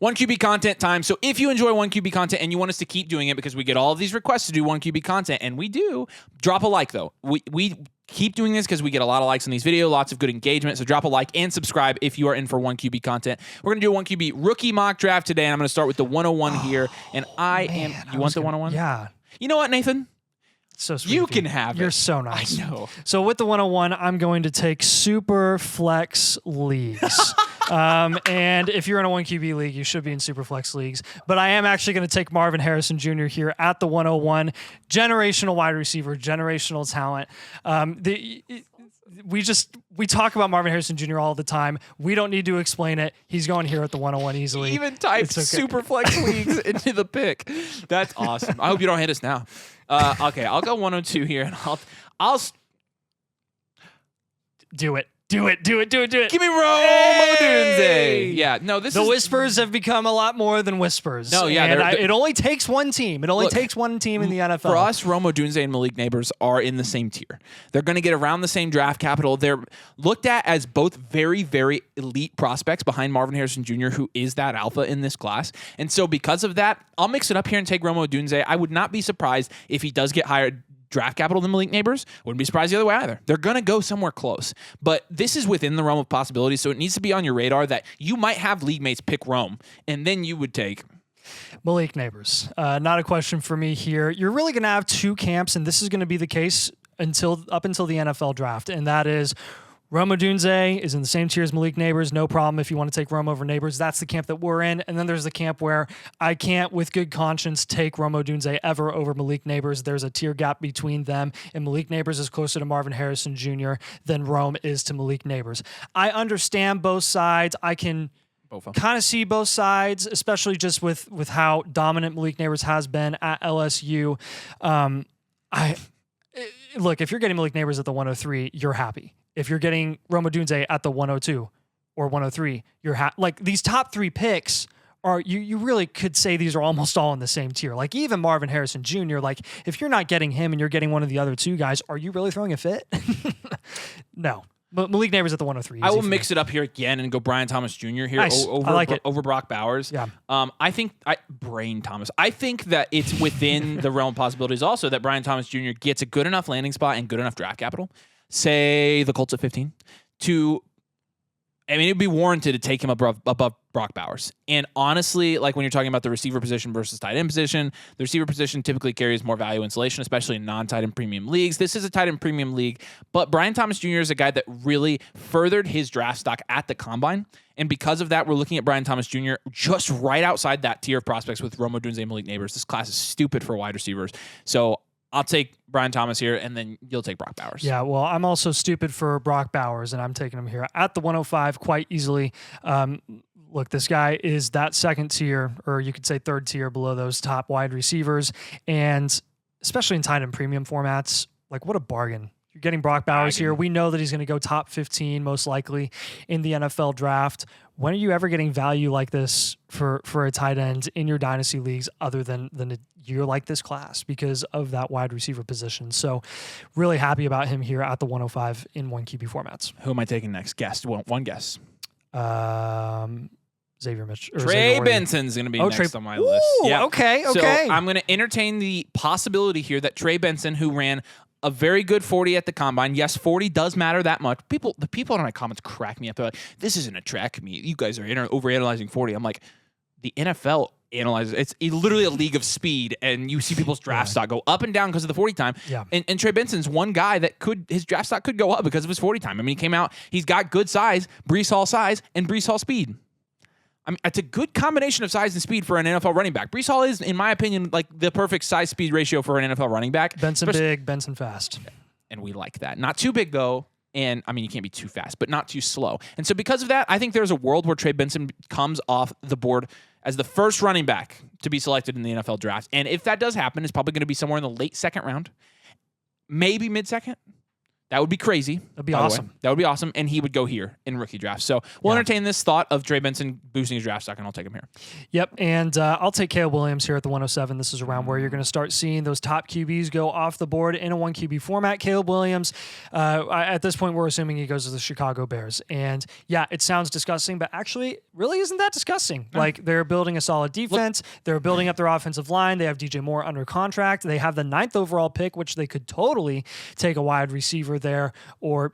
1QB content time. So if you enjoy 1QB content and you want us to keep doing it because we get all of these requests to do 1QB content, and we do, drop a like though. We keep doing this because we get a lot of likes on these videos, lots of good engagement. So drop a like and subscribe if you are in for 1QB content. We're going to do a 1QB rookie mock draft today, and I'm going to start with the 101 here. And you want the 101? Yeah. You know what, Nathan? So sweet. You can have it. You're so nice. I know. So with the 101, I'm going to take super flex leagues. And if you're in a 1QB league, you should be in super flex leagues. But I am actually going to take Marvin Harrison Jr. here at the 101. Generational wide receiver, generational talent. We talk about Marvin Harrison Jr. all the time. We don't need to explain it. He's going here at the 101 easily. He even typed super flex leagues into the pick. That's awesome. I hope you don't hit us now. Okay, I'll go 102 here, and I'll do it. Do it. Give me Rome Odunze. Yeah, no, the whispers have become a lot more than whispers. No, yeah, it only takes one team. It only takes one team in the NFL. For us, Rome Odunze and Malik Neighbors are in the same tier. They're going to get around the same draft capital. They're looked at as both very, very elite prospects behind Marvin Harrison Jr., who is that alpha in this class. And so because of that, I'll mix it up here and take Rome Odunze. I would not be surprised if he does get higher draft capital than Malik Neighbors. Wouldn't be surprised the other way either. They're going to go somewhere close. But this is within the realm of possibilities, so it needs to be on your radar that you might have league mates pick Rome, and then you would take Malik Neighbors. Not a question for me here. You're really going to have two camps, and this is going to be the case up until the NFL draft, and that is Rome Odunze is in the same tier as Malik Neighbors. No problem if you want to take Rome over Neighbors. That's the camp that we're in. And then there's the camp where I can't, with good conscience, take Rome Odunze ever over Malik Neighbors. There's a tier gap between them, and Malik Neighbors is closer to Marvin Harrison Jr. than Rome is to Malik Neighbors. I understand both sides. I can kind of see both sides, especially just with how dominant Malik Neighbors has been at LSU. Look, if you're getting Malik Neighbors at the 103, you're happy. If you're getting Rome Odunze at the 102 or 103, you're like these top three picks are you really could say these are almost all in the same tier. Like even Marvin Harrison Jr., like if you're not getting him and you're getting one of the other two guys, are you really throwing a fit? No. Malik Neighbors at the 103. I will mix it up here again and go Brian Thomas Jr. here over Brock Bowers. Yeah. I think Brain Thomas. I think that it's within the realm of possibilities also that Brian Thomas Jr. gets a good enough landing spot and good enough draft capital, say the Colts at 15, it'd be warranted to take him above Brock Bowers. And honestly, like when you're talking about the receiver position versus tight end position, the receiver position typically carries more value insulation, especially in non-tight end premium leagues. This is a tight end premium league, but Brian Thomas Jr. is a guy that really furthered his draft stock at the combine. And because of that, we're looking at Brian Thomas Jr. just right outside that tier of prospects with Rome Odunze and Malik Neighbors. This class is stupid for wide receivers. So I'll take Brian Thomas here, and then you'll take Brock Bowers. Yeah, well, I'm also stupid for Brock Bowers, and I'm taking him here at the 105 quite easily. Look, this guy is that second tier, or you could say third tier below those top wide receivers, and especially in tight end premium formats, like what a bargain. You're getting Brock Bowers here. We know that he's going to go top 15 most likely in the NFL draft. When are you ever getting value like this for a tight end in your dynasty leagues other than a year like this class because of that wide receiver position? So really happy about him here at the 105 in 1QB formats. Who am I taking next? Guess. One guess. Xavier Mitch. Trey Benson's going to be next on my list. Yeah. Okay. So I'm going to entertain the possibility here that Trey Benson, who ran a very good 40 at the combine. Yes, 40 does matter that much. The people in my comments crack me up. They're like, this isn't a track meet. You guys are overanalyzing 40. I'm like, the NFL analyzes. It's literally a league of speed, and you see people's draft stock go up and down because of the 40 time. Yeah. And Trey Benson's one guy that his draft stock could go up because of his 40 time. I mean, he came out, he's got good size, Breece Hall size, and Breece Hall speed. I mean, it's a good combination of size and speed for an NFL running back. Breece Hall is, in my opinion, like the perfect size-speed ratio for an NFL running back. Benson big, Benson fast. And we like that. Not too big, though. And, I mean, you can't be too fast, but not too slow. And so because of that, I think there's a world where Trey Benson comes off the board as the first running back to be selected in the NFL draft. And if that does happen, it's probably going to be somewhere in the late second round, maybe mid-second. That would be crazy. That'd be awesome. That would be awesome. And he would go here in rookie draft. So we'll entertain this thought of Trey Benson boosting his draft stock, and I'll take him here. Yep. And I'll take Caleb Williams here at the 107. This is around where you're going to start seeing those top QBs go off the board in a 1 QB format. Caleb Williams, at this point, we're assuming he goes to the Chicago Bears. And yeah, it sounds disgusting, but actually really isn't that disgusting. No. Like, they're building a solid defense. They're building up their offensive line. They have DJ Moore under contract. They have the 9th overall pick, which they could totally take a wide receiver there, or,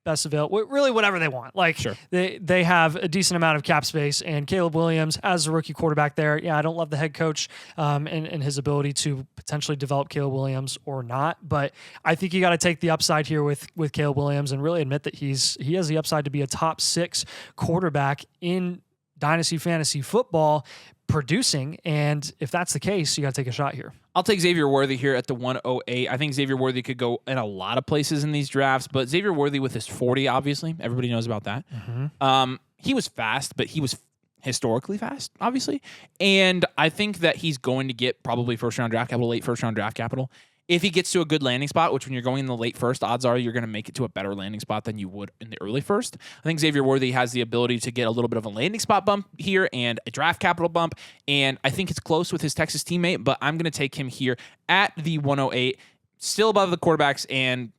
best available, really whatever they want. Like, sure. they have a decent amount of cap space, and Caleb Williams as a rookie quarterback there. Yeah, I don't love the head coach and his ability to potentially develop Caleb Williams or not, but I think you got to take the upside here with Caleb Williams and really admit that he has the upside to be a top 6 quarterback in Dynasty fantasy football producing. And if that's the case, you got to take a shot here. I'll take Xavier Worthy here at the 108. I think Xavier Worthy could go in a lot of places in these drafts, but Xavier Worthy with his 40, obviously, everybody knows about that. Mm-hmm. He was fast, but he was historically fast, obviously. And I think that he's going to get probably first-round draft capital, late first-round draft capital. If he gets to a good landing spot, which when you're going in the late first, odds are you're going to make it to a better landing spot than you would in the early first. I think Xavier Worthy has the ability to get a little bit of a landing spot bump here and a draft capital bump, and I think it's close with his Texas teammate, but I'm going to take him here at the 108, still above the quarterbacks, and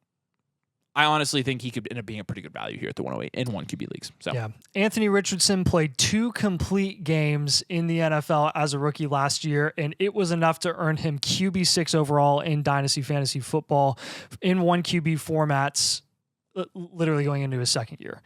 I honestly think he could end up being a pretty good value here at the 108 in 1 QB leagues. So yeah, Anthony Richardson played 2 complete games in the NFL as a rookie last year, and it was enough to earn him QB6 overall in Dynasty Fantasy Football in 1 QB formats, literally going into his second year.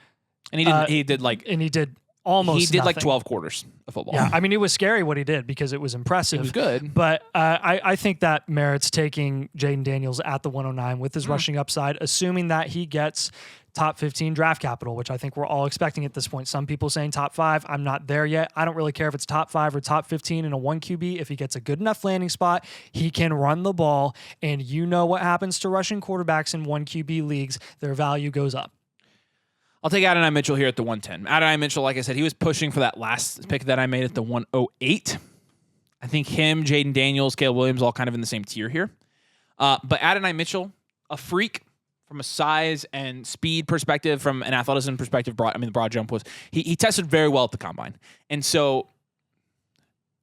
And he did almost nothing. like 12 quarters of football. Yeah, I mean, it was scary what he did because it was impressive. It was good. But I think that merits taking Jaden Daniels at the 109 with his rushing upside, assuming that he gets top 15 draft capital, which I think we're all expecting at this point. Some people saying top 5. I'm not there yet. I don't really care if it's top 5 or top 15 in a 1 QB. If he gets a good enough landing spot, he can run the ball. And you know what happens to rushing quarterbacks in 1 QB leagues. Their value goes up. I'll take Adonai Mitchell here at the 110. Adonai Mitchell, like I said, he was pushing for that last pick that I made at the 108. I think him, Jaden Daniels, Caleb Williams, all kind of in the same tier here. But Adonai Mitchell, a freak from a size and speed perspective, from an athleticism perspective. The broad jump was, he tested very well at the combine. And so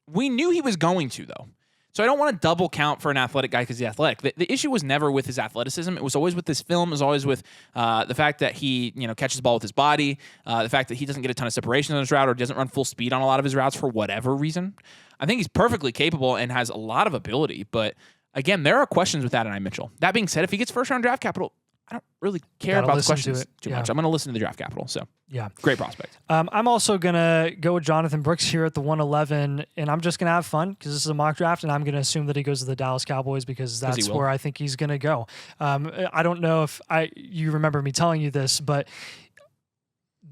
we knew he was going to, though. So I don't want to double count for an athletic guy because he's athletic. The issue was never with his athleticism. It was always with his film. It was always with the fact that he catches the ball with his body, the fact that he doesn't get a ton of separation on his route or doesn't run full speed on a lot of his routes for whatever reason. I think he's perfectly capable and has a lot of ability. But again, there are questions with Adonai Mitchell. That being said, if he gets first-round draft capital, I don't really care about the questions too much. I'm going to listen to the draft capital. So yeah, great prospect. I'm also going to go with Jonathan Brooks here at the 111, and I'm just going to have fun because this is a mock draft, and I'm going to assume that he goes to the Dallas Cowboys because that's where I think he's going to go. I don't know if you remember me telling you this, but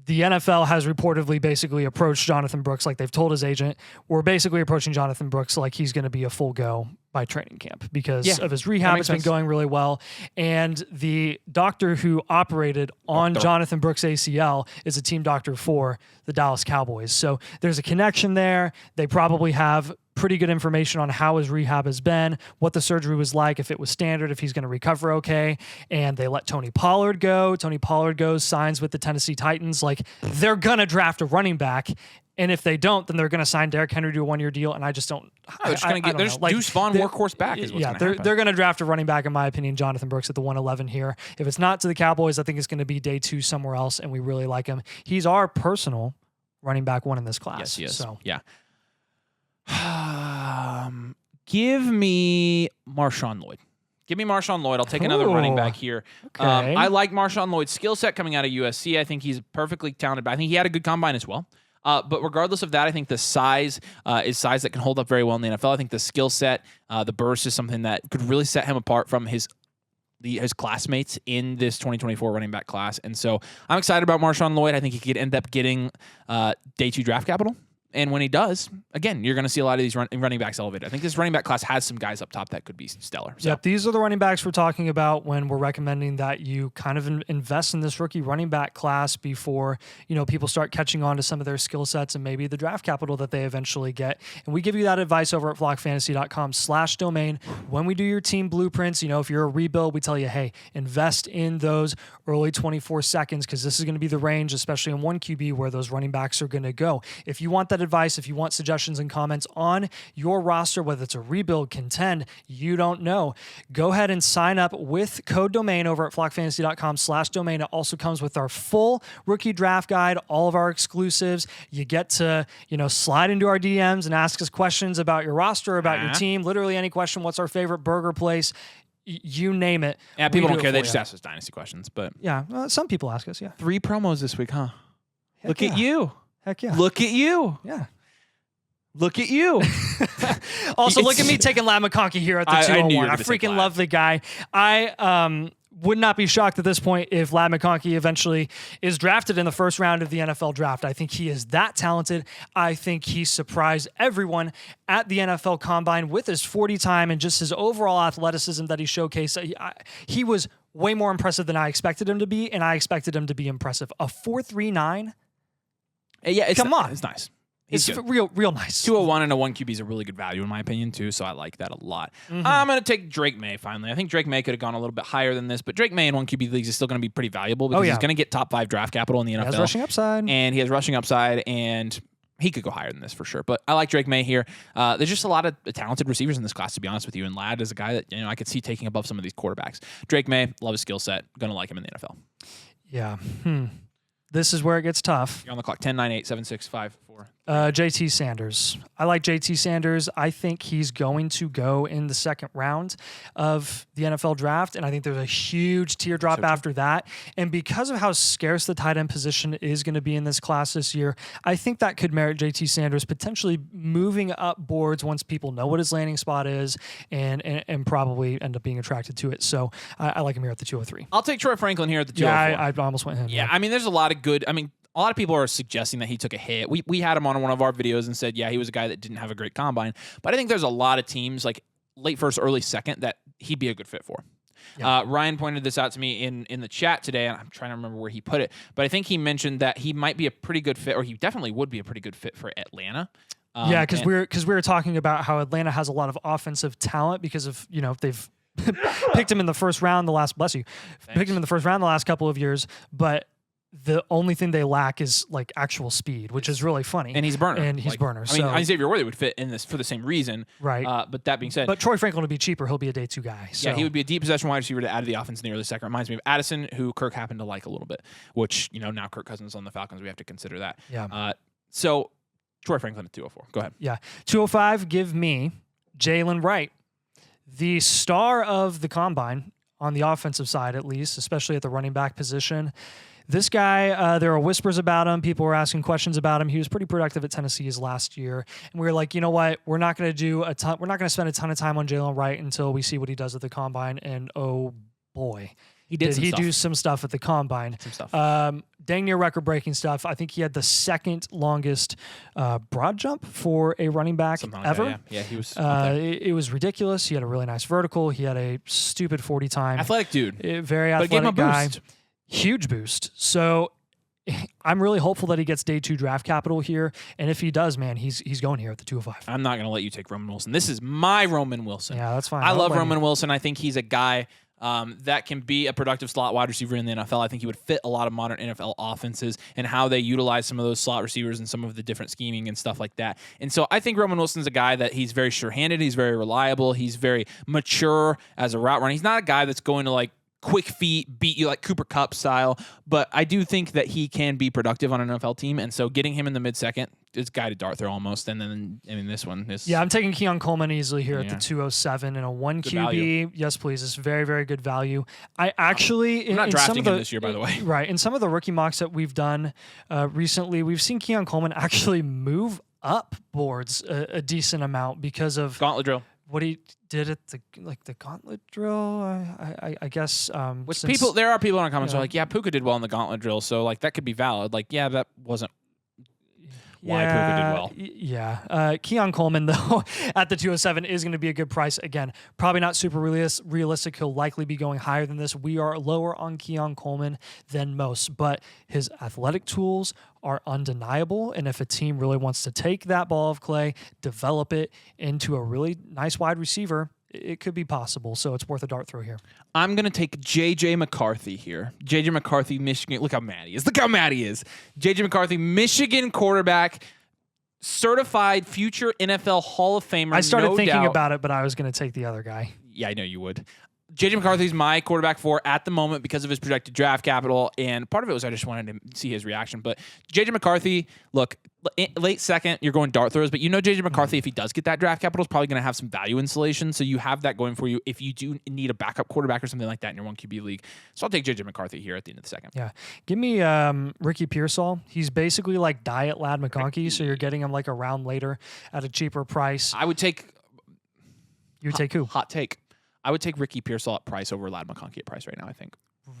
the NFL has reportedly basically approached Jonathan Brooks like they've told his agent. We're basically approaching Jonathan Brooks like he's going to be a full go by training camp because of his rehab. It's been going really well. And the doctor who operated on Jonathan Brooks' ACL is a team doctor for the Dallas Cowboys. So there's a connection there. They probably have pretty good information on how his rehab has been, what the surgery was like, if it was standard, if he's going to recover okay. And they let Tony Pollard go. Tony Pollard goes, signs with the Tennessee Titans. Like, they're going to draft a running back. And if they don't, then they're going to sign Derrick Henry to a 1-year deal. And I just don't. They're just going to get Deuce Vaughn workhorse back. Is what's going to happen. They're going to draft a running back, in my opinion, Jonathan Brooks at the 111 here. If it's not to the Cowboys, I think it's going to be day 2 somewhere else, and we really like him. He's our personal running back 1 in this class. Yes, he is. So yeah. Give me Marshawn Lloyd. Give me Marshawn Lloyd. I'll take another running back here. Okay. I like Marshawn Lloyd's skill set coming out of USC. I think he's perfectly talented, but I think he had a good combine as well. But regardless of that, I think the size is size that can hold up very well in the NFL. I think the skill set, the burst is something that could really set him apart from his classmates in this 2024 running back class. And so I'm excited about Marshawn Lloyd. I think he could end up getting day 2 draft capital And when he does, again, you're going to see a lot of these running backs elevated. I think this running back class has some guys up top that could be stellar. So. Yep, these are the running backs we're talking about when we're recommending that you kind of invest in this rookie running back class before, people start catching on to some of their skill sets and maybe the draft capital that they eventually get. And we give you that advice over at flockfantasy.com/domain. When we do your team blueprints, if you're a rebuild, we tell you, hey, invest in those early 24 seconds because this is going to be the range, especially in one QB, where those running backs are going to go. If you want that advice, if you want suggestions and comments on your roster, whether it's a rebuild, contend, you don't know, go ahead and sign up with code domain over at flockfantasy.com/domain. It also comes with our full rookie draft guide, all of our exclusives. You get to, slide into our DMs and ask us questions about your roster, about your team, literally any question. What's our favorite burger place? You name it. Yeah, people don't care. They just ask us Dynasty questions. But yeah, some people ask us, 3 promos this week, huh? Heck at you. Heck yeah. Look at you. Yeah. Look at you. Also, look at me taking Ladd McConkey here at the 201. I freaking love the guy. I would not be shocked at this point if Ladd McConkey eventually is drafted in the first round of the NFL draft. I think he is that talented. I think he surprised everyone at the NFL Combine with his 40 time and just his overall athleticism that he showcased. He was way more impressive than I expected him to be, and I expected him to be impressive. A 4.39? Yeah, come on. It's nice. It's real nice. 201 and a 1 QB is a really good value in my opinion too, so I like that a lot. I'm going to take Drake May finally. I think Drake May could have gone a little bit higher than this, but Drake May in 1 QB leagues is still going to be pretty valuable because he's going to get top 5 draft capital in the NFL. He has rushing upside. And he has rushing upside, and he could go higher than this for sure. But I like Drake May here. There's just a lot of talented receivers in this class, to be honest with you, and Ladd is a guy that I could see taking above some of these quarterbacks. Drake May, love his skill set. Going to like him in the NFL. Yeah. This is where it gets tough. You're on the clock. 10, 9, 8, 7, 6, 5, 4. JT Sanders. I like JT Sanders. I think he's going to go in the second round of the NFL draft, and I think there's a huge teardrop after that. And because of how scarce the tight end position is going to be in this class this year, I think that could merit JT Sanders potentially moving up boards once people know what his landing spot is and probably end up being attracted to it. So I like him here at the 203. I'll take Troy Franklin here at the 204. Yeah, I almost went him. Yeah, I mean, there's a lot of good. I mean, a lot of people are suggesting that he took a hit. We had him on one of our videos and said, yeah, he was a guy that didn't have a great combine. But I think there's a lot of teams like late first, early second that he'd be a good fit for. Yeah. Ryan pointed this out to me in the chat today, and I'm trying to remember where he put it. But I think he mentioned that he might be a pretty good fit, or he definitely would be a pretty good fit for Atlanta. Because we were talking about how Atlanta has a lot of offensive talent because of they've picked him in the first round the last picked him in the first round the last couple of years, but the only thing they lack is like actual speed, which is really funny. And he's burner. Burner. I mean, Xavier Worthy would fit in this for the same reason. Right. But that being said. But Troy Franklin would be cheaper. He'll be a day 2 guy. So. Yeah, he would be a deep possession wide receiver to add to the offense in the early second. Reminds me of Addison, who Kirk happened to like a little bit, which, now Kirk Cousins on the Falcons, we have to consider that. Yeah. So Troy Franklin at 204. Go ahead. Yeah. 205, give me Jalen Wright, the star of the combine on the offensive side, at least, especially at the running back position. This guy, there are whispers about him. People were asking questions about him. He was pretty productive at Tennessee his last year. And we were like, you know what? We're not going to spend a ton of time on Jalen Wright until we see what he does at the combine. And oh boy, did he do some stuff at the combine. Some stuff. Dang near record-breaking stuff. I think he had the second longest broad jump for a running back ever. That, yeah, he was. It was ridiculous. He had a really nice vertical. He had a stupid 40 time. Athletic dude. Very athletic but gave him a guy. boost. Huge boost. So I'm really hopeful that he gets day 2 draft capital here. And if he does, man, he's going here at the 205. I'm not going to let you take Roman Wilson. This is my Roman Wilson. Yeah, that's fine. I love Roman Wilson. I think he's a guy that can be a productive slot wide receiver in the NFL. I think he would fit a lot of modern NFL offenses and how they utilize some of those slot receivers and some of the different scheming and stuff like that. And so I think Roman Wilson's a guy that he's very sure-handed. He's very reliable. He's very mature as a route runner. He's not a guy that's going to like quick feet, beat you like Cooper Kupp style. But I do think that he can be productive on an NFL team. And so getting him in the mid-second is guided dart throw almost. And then, this one is... Yeah, I'm taking Keon Coleman easily here at the 207 and a 1 QB. Value. Yes, please. It's very, very good value. I actually... I'm not drafting him this year, by the way. Right. In some of the rookie mocks that we've done recently, we've seen Keon Coleman actually move up boards a decent amount because of... Gauntlet drill. What he did at the gauntlet drill, I guess. Which there are people in the comments who are like, yeah, Puka did well in the gauntlet drill, so like that could be valid. Like, yeah, that wasn't why Puka did well. Yeah. Keon Coleman, though, at the 207 is going to be a good price. Again, probably not super realistic. He'll likely be going higher than this. We are lower on Keon Coleman than most, but his athletic tools are undeniable. And if a team really wants to take that ball of clay, develop it into a really nice wide receiver, it could be possible. So it's worth a dart throw here. I'm going to take J.J. McCarthy here. J.J. McCarthy, Michigan. Look how mad he is. Look how mad he is. J.J. McCarthy, Michigan quarterback, certified future NFL Hall of Famer. I started no thinking doubt. about it, but I was going to take the other guy. Yeah, I know you would. J.J. McCarthy's my quarterback for at the moment because of his projected draft capital, and part of it was I just wanted to see his reaction. But J.J. McCarthy, look, late second, you're going dart throws, but you know J.J. McCarthy, if he does get that draft capital, is probably going to have some value insulation, so you have that going for you if you do need a backup quarterback or something like that in your 1QB league. So I'll take J.J. McCarthy here at the end of the second. Yeah. Give me Ricky Pearsall. He's basically like Diet Lad McConkey, so you're getting him like a round later at a cheaper price. I would take... You would take who? Hot take. I would take Ricky Pearsall at price over Lad McConkey at price right now, I think.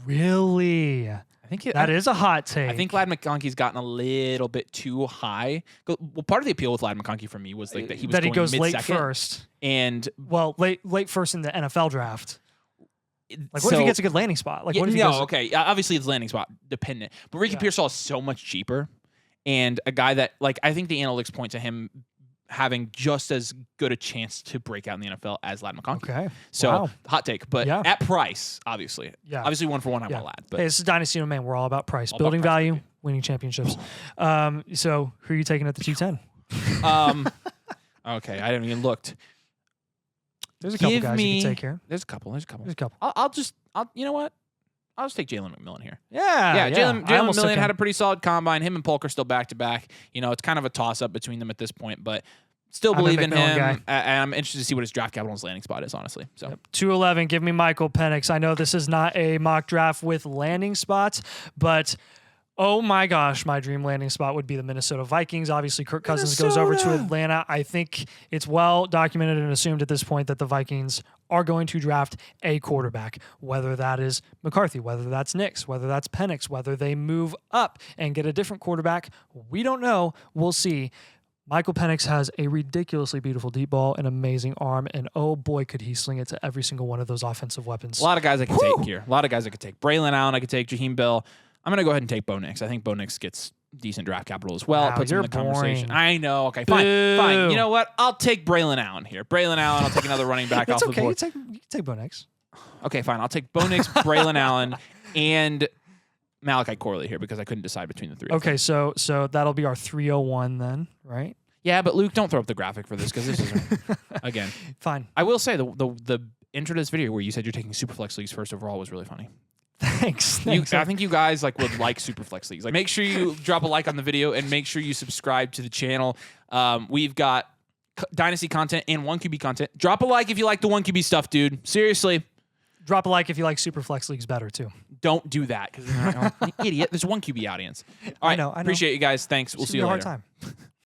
Really? I think that is a hot take. I think Lad McConkey's gotten a little bit too high. Well, part of the appeal with Lad McConkey for me was like that he was he goes mid-second, late first. And late first in the NFL draft. Like, what if so, he gets a good landing spot? Like, what if he no, goes, okay. Obviously, it's landing spot dependent. But Ricky Pearsall is so much cheaper, and a guy that like I think the analytics point to him having just as good a chance to break out in the NFL as Lad McConkey. Okay. So, Wow. hot take. But at price, obviously. Yeah. Obviously, 1-for-1, I want Lad. But hey, this is Dynasty domain. We're all about price. All Building about price, value, baby. winning championships. So, who are you taking at the 210? Okay, I haven't even looked. There's a couple guys you can take here. There's a couple. You know what? I'll just take Jalen McMillan here. Yeah. Jalen I almost took McMillan him. had a pretty solid combine. Him and Polk are still back to back. You know, it's kind of a toss up between them at this point, but still I'm a believe in McMillan him. guy. And I'm interested to see what his draft capital and his landing spot is, honestly. So 211, give me Michael Penix. I know this is not a mock draft with landing spots, but oh my gosh, my dream landing spot would be the Minnesota Vikings. Obviously, Kirk Cousins goes over to Atlanta. I think it's well documented and assumed at this point that the Vikings are going to draft a quarterback, whether that is McCarthy, whether that's Nix, whether that's Penix, whether they move up and get a different quarterback. We don't know. We'll see. Michael Penix has a ridiculously beautiful deep ball, an amazing arm, and oh boy, could he sling it to every single one of those offensive weapons. a lot of guys I could take here. A lot of guys I could take. Braylon Allen, I could take. Jaheim Bell. I'm going to go ahead and take Bo Nix. I think Bo Nix gets decent draft capital as well. Wow, Puts him in the you're conversation. boring. I know. Okay, fine. Boo. Fine. You know what? I'll take Braylon Allen here. Braylon Allen, I'll take another running back It's off okay. the board. You can take Bo Nix. Okay, fine. I'll take Bo Nix, Braylon Allen, and Malachi Corley here because I couldn't decide between the three. Okay, so that'll be our 301 then, right? Yeah, but Luke, don't throw up the graphic for this because this is again. Fine. I will say the intro to this video where you said you're taking Superflex leagues first overall was really funny. Thanks. I think you guys would like Superflex leagues. Like, make sure you drop a like on the video and make sure you subscribe to the channel. We've got Dynasty content and 1QB content. Drop a like if you like the 1QB stuff, dude. Seriously. Drop a like if you like Superflex leagues better too. Don't do that because idiot. There's a 1QB audience. All right, I know. Appreciate you guys. Thanks. We'll see you a later. hard time.